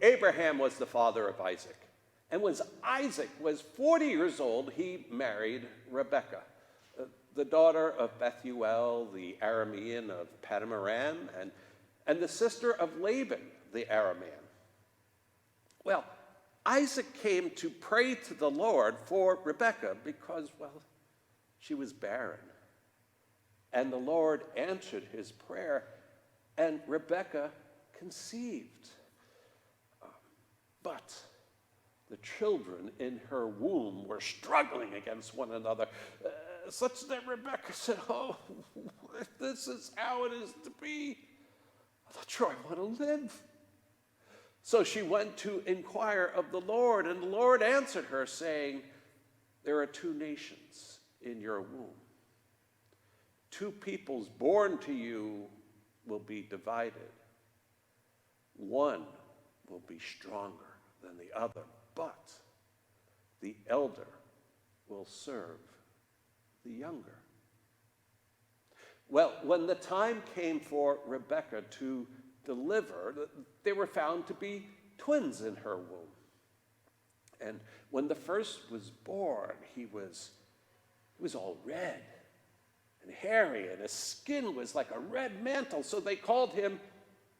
Abraham was the father of Isaac. And when Isaac was 40 years old, he married Rebekah, the daughter of Bethuel, the Aramean of Paddan-aram, and the sister of Laban, the Aramean. Well, Isaac came to pray to the Lord for Rebekah because, well, she was barren. And the Lord answered his prayer, and Rebekah conceived. But the children in her womb were struggling against one another, such that Rebekah said, "Oh, if this is how it is to be, I'm not sure I want to live." So she went to inquire of the Lord, and the Lord answered her, saying, "There are two nations in your womb. Two peoples born to you will be divided. One will be stronger than the other, but the elder will serve the younger." Well, when the time came for Rebekah to deliver, they were found to be twins in her womb. And when the first was born, he was all red and hairy, and his skin was like a red mantle, so they called him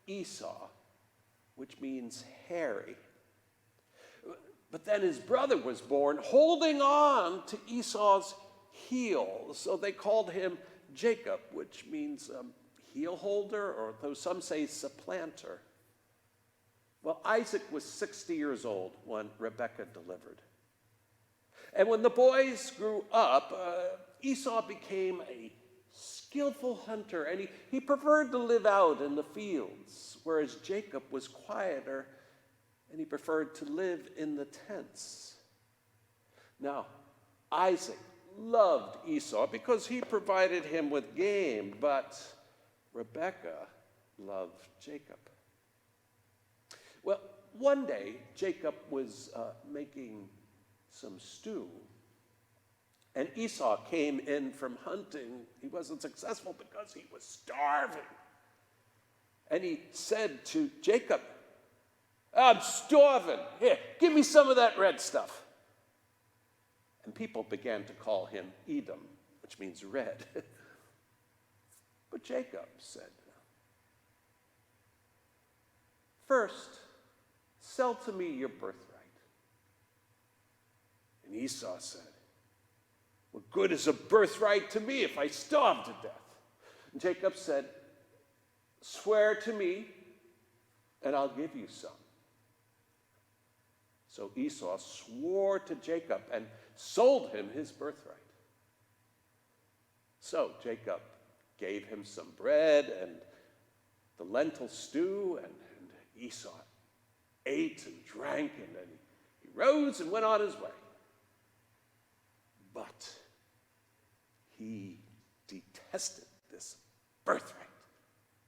Esau, which means hairy. But then his brother was born, holding on to Esau's heel, so they called him Jacob, which means heel holder, or though some say supplanter. Well, Isaac was 60 years old when Rebekah delivered. And when the boys grew up, Esau became a skillful hunter, and he preferred to live out in the fields, whereas Jacob was quieter, and he preferred to live in the tents. Now, Isaac loved Esau because he provided him with game, but Rebekah loved Jacob. Well, one day, Jacob was making some stew, and Esau came in from hunting. He wasn't successful because he was starving. And he said to Jacob, "I'm starving. Here, give me some of that red stuff." And people began to call him Edom, which means red. But Jacob said, "First, sell to me your birthright." And Esau said, "What good is a birthright to me if I starve to death?" And Jacob said, "Swear to me, and I'll give you some." So Esau swore to Jacob and sold him his birthright. So Jacob gave him some bread and the lentil stew, and Esau ate and drank, and then he rose and went on his way. But he detested this birthright.